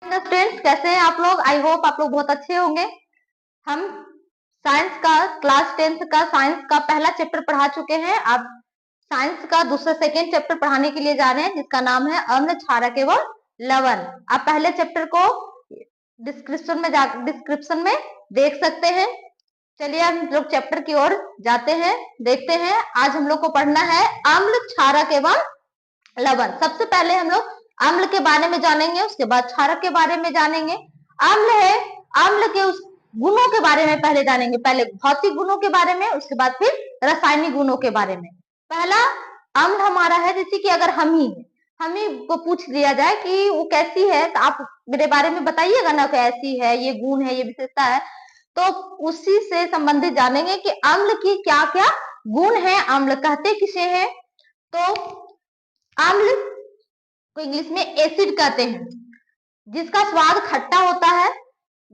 Students कैसे हैं आप लोग। आई होप आप लोग बहुत अच्छे होंगे। हम साइंस का क्लास 10th का साइंस का पहला चैप्टर पढ़ा चुके हैं। अब साइंस का दूसरा सेकेंड चैप्टर पढ़ाने के लिए जा रहे हैं जिसका नाम है अम्ल, क्षारक एवं लवण। आप पहले चैप्टर को डिस्क्रिप्शन में देख सकते हैं। चलिए हम लोग चैप्टर की ओर जाते हैं, देखते हैं। आज हम लोग को पढ़ना है अम्ल, क्षारक एवं लवण। सबसे पहले हम लोग अम्ल के बारे में जानेंगे, उसके बाद क्षारक के बारे में जानेंगे। अम्ल है, अम्ल के उस गुणों के बारे में पहले जानेंगे, पहले भौतिक गुणों के बारे में, उसके बाद फिर रासायनिक गुणों के बारे में। पहला अम्ल हमारा है, जैसे कि अगर हम ही को पूछ लिया जाए कि वो कैसी है तो आप मेरे बारे में बताइएगा ना कि ऐसी है, ये गुण है, ये विशेषता है, तो उसी से संबंधित जानेंगे कि अम्ल की क्या क्या गुण है, अम्ल कहते किसे हैं। तो अम्ल को इंग्लिश में एसिड कहते हैं, जिसका स्वाद खट्टा होता है।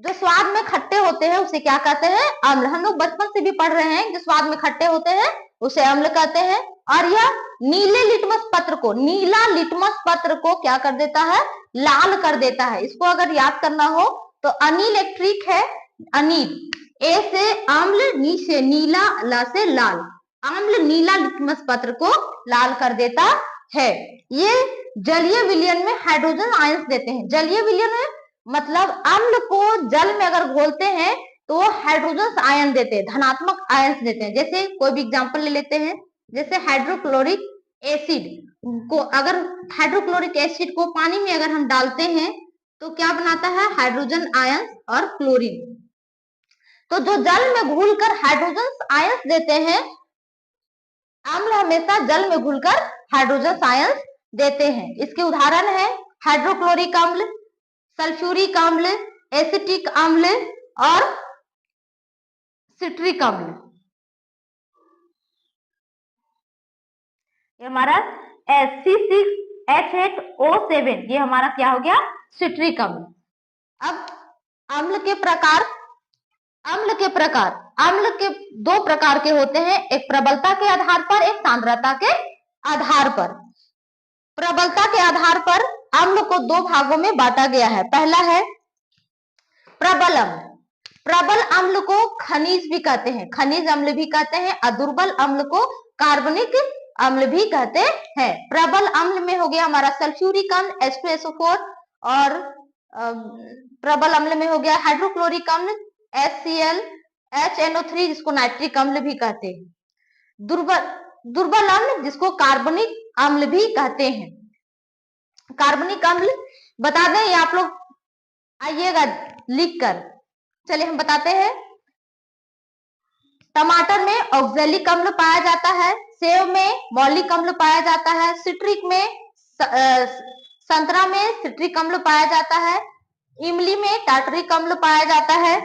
जो स्वाद में खट्टे होते हैं उसे क्या कहते हैं, अम्ल। हम लोग बचपन से भी पढ़ रहे हैं, जो स्वाद में खट्टे होते हैं उसे अम्ल कहते हैं। और यह नीले लिटमस पत्र को, नीला लिटमस पत्र को क्या कर देता है, लाल कर देता है। इसको अगर याद करना हो तो अनिल एक ट्रिक है। अनिल, ए से अम्ल, नी से नीला, ला से लाल। अम्ल नीला लिटमस पत्र को लाल कर देता है। ये जलीय विलयन में हाइड्रोजन आयंस देते हैं। जलीय विलयन में मतलब अम्ल को जल में अगर घोलते हैं तो वो हाइड्रोजन आयन देते हैं, धनात्मक आयंस देते हैं। जैसे कोई भी एग्जांपल ले लेते हैं, जैसे हाइड्रोक्लोरिक एसिड को, अगर हाइड्रोक्लोरिक एसिड को पानी में अगर हम डालते हैं तो क्या बनाता है, हाइड्रोजन आयंस और क्लोरीन। तो जो जल में घुलकर हाइड्रोजन आयंस देते हैं, अम्ल हमेशा जल में घुलकर हाइड्रोजन आयंस देते हैं। इसके उदाहरण है हाइड्रोक्लोरिक अम्ल, सल्फ्यूरिक अम्ल, एसिटिक अम्ल और सिट्रिक अम्ल। ये हमारा C6H8O7, ये हमारा क्या हो गया, सिट्रिक अम्ल। अब अम्ल के प्रकार, अम्ल के प्रकार, अम्ल के दो प्रकार के होते हैं, एक प्रबलता के आधार पर, एक सांद्रता के आधार पर। प्रबलता के आधार पर अम्ल को दो भागों में बांटा गया है। पहला है प्रबल अम्ल। प्रबल अम्ल को खनिज भी कहते हैं, खनिज अम्ल भी कहते हैं, और दुर्बल अम्ल को कार्बनिक अम्ल भी कहते हैं। प्रबल अम्ल में हो गया हमारा सल्फ्यूरिक अम्ल H2SO4, और प्रबल अम्ल में हो गया हाइड्रोक्लोरिक अम्ल HCl, HNO3 जिसको नाइट्रिक अम्ल भी कहते हैं। दुर्बल अम्ल जिसको कार्बनिक अम्ल भी कहते हैं। कार्बनिक अम्ल बता दें, ये आप लोग आइएगा लिख कर। चलिए हम बताते हैं। टमाटर में ऑक्जेलिक अम्ल पाया जाता है, सेब में मौलिक अम्ल पाया जाता है, सिट्रिक में संतरा में सिट्रिक अम्ल पाया जाता है, इमली में टार्टरिक अम्ल पाया जाता है।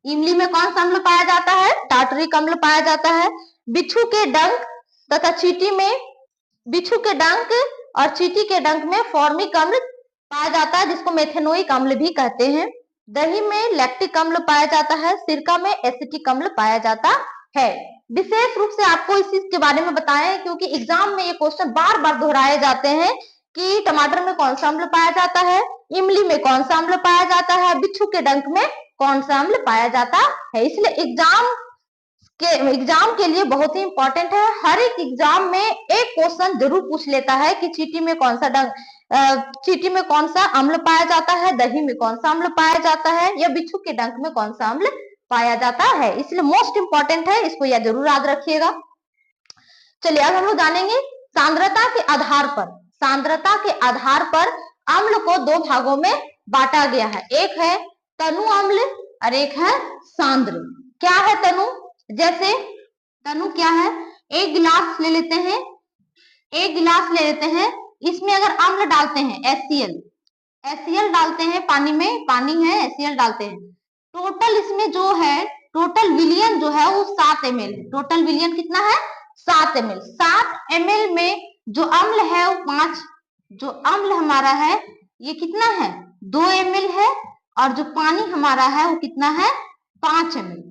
इमली में कौन सा अम्ल पाया जाता है, टार्टरिक अम्ल पाया जाता है। बिच्छू के डंक तथा चींटी में, बिच्छू के डंक और चींटी के डंक में फॉर्मिक अम्ल पाया जाता है, जिसको मेथेनोइक अम्ल भी कहते हैं। दही में लैक्टिक अम्ल पाया जाता है, सिरका में एसिटिक अम्ल पाया जाता है। विशेष रूप से आपको इस चीज के बारे में बताया है क्योंकि एग्जाम में ये क्वेश्चन बार बार दोहराए जाते हैं कि टमाटर में कौन सा अम्ल पाया जाता है, इमली में कौन सा अम्ल पाया जाता है, बिच्छू के डंक में कौन सा अम्ल पाया जाता है। इसलिए एग्जाम के लिए बहुत ही इंपॉर्टेंट है। हर एक एग्जाम में एक क्वेश्चन जरूर पूछ लेता है कि चींटी में कौन सा चींटी में कौन सा अम्ल पाया जाता है, दही में कौन सा अम्ल पाया जाता है, या बिच्छू के डंक में कौन सा अम्ल पाया जाता है। इसलिए मोस्ट इंपॉर्टेंट है, इसको यह जरूर याद रखिएगा। चलिए अब हम लोग जानेंगे सांद्रता के आधार पर। सांद्रता के आधार पर अम्ल को दो भागों में बांटा गया है, एक है तनु अम्ल और एक है सांद्र। क्या है तनु, जैसे तनु क्या है, एक गिलास ले लेते हैं, एक गिलास ले लेते हैं, इसमें अगर अम्ल डालते हैं HCl डालते हैं, पानी में पानी है HCl डालते हैं, टोटल इसमें जो है, टोटल विलियन जो है वो 7 ml है। टोटल विलियन कितना है, 7 ml। 7 ml में जो अम्ल है वो 5, जो अम्ल हमारा है ये कितना है, 2 ml है, और जो पानी हमारा है वो कितना है, 5 ml।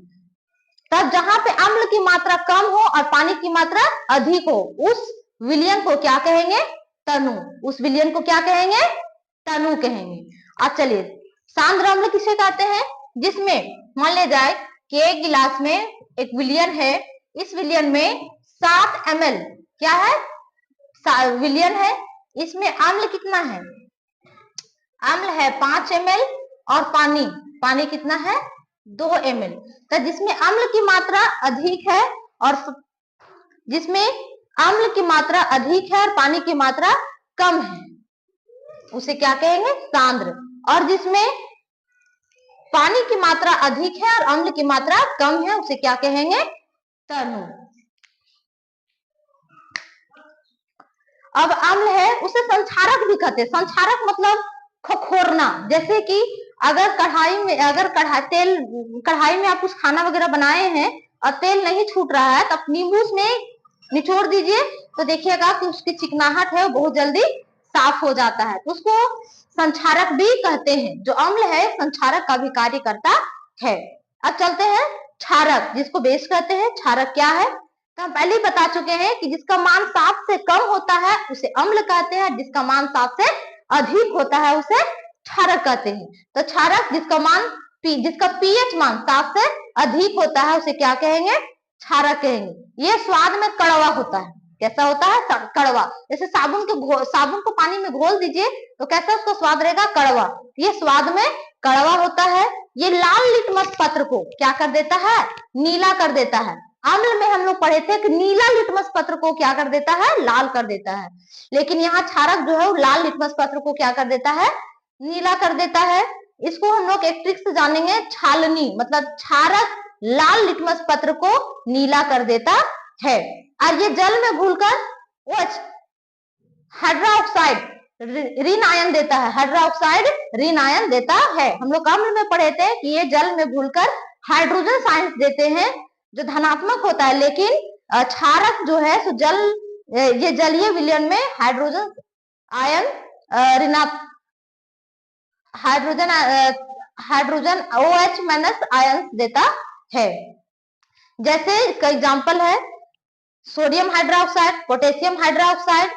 तब जहां पे अम्ल की मात्रा कम हो और पानी की मात्रा अधिक हो, उस विलयन को क्या कहेंगे, तनु। उस विलयन को क्या कहेंगे, तनु तनु कहेंगे। अब चलिए, सांद्र अम्ल किसे कहते हैं? जिसमें मान लिया जाए कि एक गिलास में एक विलियन है, इस विलियन में 7 ml क्या है, विलियन है, इसमें अम्ल कितना है? अम्ल है 5 ml और पानी कितना है? 2 ml। तो जिसमें अम्ल की मात्रा अधिक है और जिसमें अम्ल की मात्रा अधिक है और पानी की मात्रा कम है उसे क्या कहेंगे? सांद्र। और जिसमें पानी की मात्रा अधिक है और अम्ल की मात्रा कम है उसे क्या कहेंगे? तनु। अब अम्ल है उसे संक्षारक भी कहते हैं। संक्षारक मतलब खखोरना। जैसे कि अगर कढ़ाई में आप कुछ खाना वगैरह बनाए हैं और तेल नहीं छूट रहा है, तो आप नींबू उसमें निचोड़ दीजिए तो देखिएगा कि उसकी चिकनाहट है वो बहुत जल्दी साफ हो जाता है। तो उसको संक्षारक भी कहते हैं। जो अम्ल है संक्षारक का भी कार्य करता है। अब चलते हैं क्षारक, जिसको बेस कहते हैं। क्षारक क्या है? तो हम पहले ही बता चुके हैं कि जिसका मान 7 से कम होता है उसे अम्ल कहते हैं, जिसका मान 7 से अधिक होता है उसे क्षारक कहते हैं। तो क्षारक जिसका पीएच मान 7 से अधिक होता है उसे क्या कहेंगे? क्षारक कहेंगे। ये स्वाद में कड़वा होता है। कैसा होता है? कड़वा। जैसे साबुन को पानी में घोल दीजिए तो कैसा उसका स्वाद रहेगा? कड़वा। ये स्वाद में कड़वा होता है। ये लाल लिटमस पत्र को क्या कर देता है? नीला कर देता है। अम्ल में हम लोग पढ़े थे कि नीला लिटमस पत्र को क्या कर देता है? लाल कर देता है। लेकिन यहाँ क्षारक जो है वो लाल लिटमस पत्र को क्या कर देता है? नीला कर देता है। इसको हम लोग एक ट्रिक से जानेंगे, छालनी। मतलब क्षारक लाल लिटमस पत्र को नीला कर देता है और ये जल में घुलकर OH हाइड्रोक्साइड ऋण आयन देता है। हाइड्रोक्साइड ऋण आयन देता है। हम लोग अम्ल में पढ़े थे कि ये जल में घुलकर हाइड्रोजन आयन देते हैं जो धनात्मक होता है। लेकिन क्षारक जो है सो ये जलीय विलयन में hydrogen ion hydrogen OH minus ion देता है। जैसे इसका एग्जांपल है sodium hydroxide, potassium hydroxide,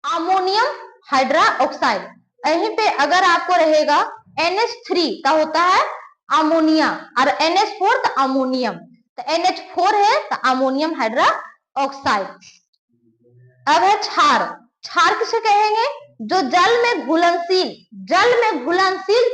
ammonium hydroxide. यहीं पे अगर आपको रहेगा NH3 का होता है अमोनिया और NH4 तो अमोनियम। तो NH4 है तो अमोनियम हाइड्रोक्साइड। अब है क्षार। क्षार किसे कहेंगे? जो जल में घुलनशील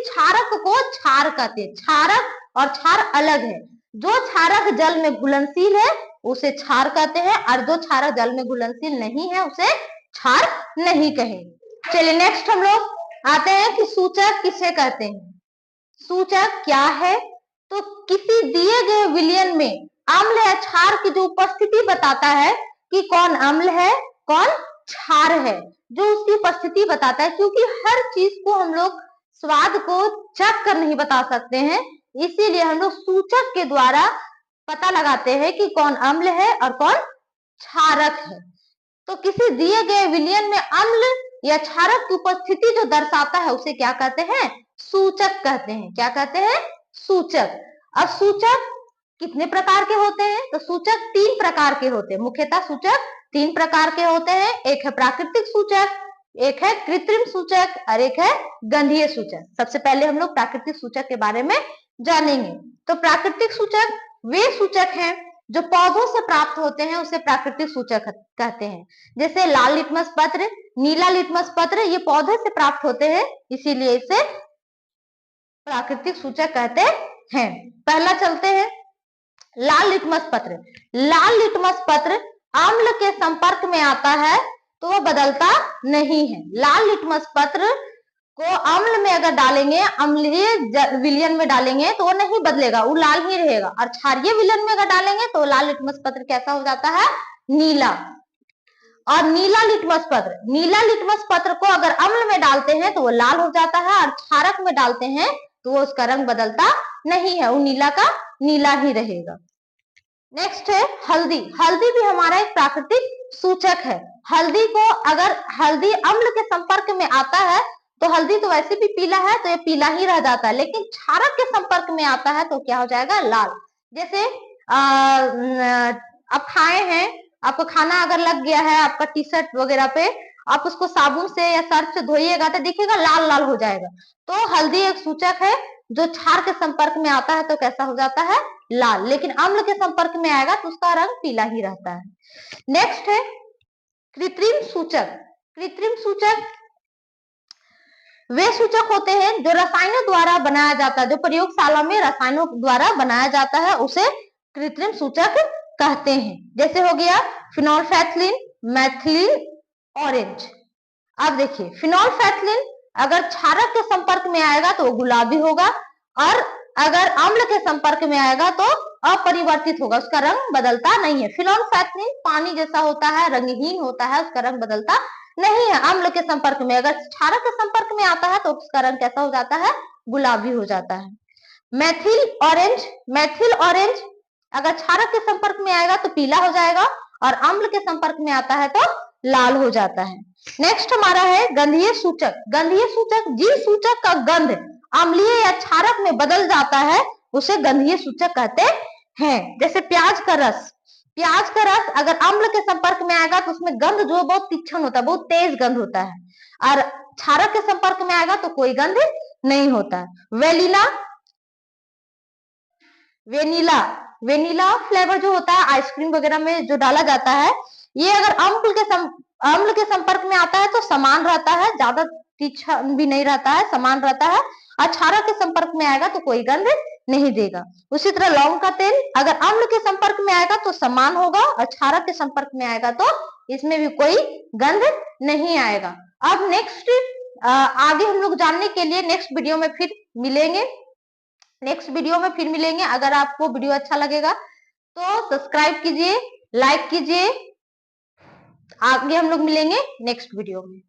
क्षारक को क्षार कहते हैं। क्षारक और क्षार अलग है। जो क्षारक जल में घुलनशील है उसे क्षार कहते हैं और जो क्षारक जल में घुलनशील नहीं है उसे क्षार नहीं कहेंगे। चलिए नेक्स्ट हम लोग आते हैं कि सूचक किसे कहते हैं। सूचक क्या है? तो किसी दिए गए विलयन में अम्ल या क्षार की जो उपस्थिति बताता है कि कौन अम्ल है कौन क्षार है, जो उसकी उपस्थिति बताता है। क्योंकि हर चीज को हम लोग स्वाद को चख कर नहीं बता सकते हैं, इसीलिए हम लोग सूचक के द्वारा पता लगाते हैं कि कौन अम्ल है और कौन क्षारक है। तो किसी दिए गए विलयन में अम्ल या क्षारक की उपस्थिति जो दर्शाता है उसे क्या कहते हैं? सूचक कहते हैं। क्या कहते हैं? सूचक। अब सूचक कितने प्रकार के होते हैं? तो सूचक 3 प्रकार के होते हैं। मुख्यतः सूचक 3 प्रकार के होते हैं। एक है प्राकृतिक सूचक, एक है कृत्रिम सूचक और एक है गंधीय सूचक। सबसे पहले हम लोग प्राकृतिक सूचक के बारे में जानेंगे। तो प्राकृतिक सूचक वे सूचक हैं जो पौधों से प्राप्त होते हैं, उसे प्राकृतिक सूचक कहते हैं। जैसे लाल लिटमस पत्र, नीला लिटमस पत्र, ये पौधे से प्राप्त होते हैं, इसीलिए इसे प्राकृतिक सूचक कहते हैं। पहला चलते हैं लाल लिटमस पत्र। लाल लिटमस पत्र अम्ल के संपर्क में आता है तो वह बदलता नहीं है। लाल लिटमस पत्र को अम्ल में अगर डालेंगे, अम्लीय विलयन में डालेंगे तो वो नहीं बदलेगा, वो लाल ही रहेगा। और क्षारीय विलयन में अगर डालेंगे तो लाल लिटमस पत्र कैसा हो जाता है? नीला। और नीला लिटमस पत्र को अगर अम्ल में डालते हैं तो वो लाल हो जाता है और क्षारक में डालते हैं तो वो उसका रंग बदलता नहीं है, वो नीला का नीला ही रहेगा। नेक्स्ट है हल्दी। हल्दी भी हमारा एक प्राकृतिक सूचक है। हल्दी अम्ल के संपर्क में आता है तो हल्दी तो वैसे भी पीला है तो ये पीला ही रह जाता है, लेकिन क्षारक के संपर्क में आता है तो क्या हो जाएगा? लाल। जैसे आप खाए हैं, आपको खाना अगर लग गया है आपका टी शर्ट वगैरह पे आप उसको साबुन से या सर्फ से धोइएगा तो देखिएगा लाल लाल हो जाएगा। तो हल्दी एक सूचक है जो क्षार के संपर्क में आता है तो कैसा हो जाता है, लाल। लेकिन अम्ल के संपर्क में आएगा तो उसका रंग पीला ही रहता है। नेक्स्ट है कृत्रिम सूचक। कृत्रिम सूचक वे सूचक होते हैं जो रसायनों द्वारा बनाया जाता है, जो प्रयोगशाला में रसायनों द्वारा बनाया जाता है उसे कृत्रिम सूचक कहते हैं। जैसे हो गया फिनोल्फेथलीन, मेथिलीन ऑरेंज। अब देखिए फिनोल्फेथलीन अगर क्षारक के संपर्क में आएगा तो वो गुलाबी होगा, और अगर अम्ल के संपर्क में आएगा तो अपरिवर्तित होगा, उसका रंग बदलता नहीं है। फिनोल्फेथलीन पानी जैसा होता है, रंगहीन होता है, उसका रंग बदलता नहीं है अम्ल के संपर्क में। अगर क्षारक के संपर्क में आता है तो उसका रंग कैसा हो जाता है, गुलाबी हो जाता है। मेथिल ऑरेंज, मेथिल ऑरेंज अगर क्षारक के संपर्क में आएगा तो पीला हो जाएगा, और अम्ल के संपर्क में आता है तो लाल हो जाता है। नेक्स्ट हमारा है गंधीय सूचक। गंधीय सूचक जिस सूचक का गंध अम्लीय या क्षारक में बदल जाता है उसे गंधीय सूचक कहते हैं। जैसे प्याज का रस, प्याज का रस अगर अम्ल के संपर्क में आएगा तो उसमें गंध जो बहुत तीक्ष्ण होता है, बहुत तेज गंध होता है, और क्षारक के संपर्क में आएगा तो कोई गंध नहीं होता है। वेनिला, वेनिला फ्लेवर जो होता है आइसक्रीम वगैरह में जो डाला जाता है, ये अगर अम्ल के संपर्क में आता है तो समान रहता है, ज्यादा तीक्ष्ण भी नहीं रहता है, समान रहता है, और क्षारक के संपर्क में आएगा तो कोई गंध नहीं देगा। उसी तरह लौंग का तेल अगर अम्ल के संपर्क में आएगा तो समान होगा, और क्षारक के संपर्क में आएगा तो इसमें भी कोई गंध नहीं आएगा। अब नेक्स्ट आगे हम लोग जानने के लिए नेक्स्ट वीडियो में फिर मिलेंगे। अगर आपको वीडियो अच्छा लगेगा तो सब्सक्राइब कीजिए, लाइक कीजिए। आगे हम लोग मिलेंगे नेक्स्ट वीडियो में।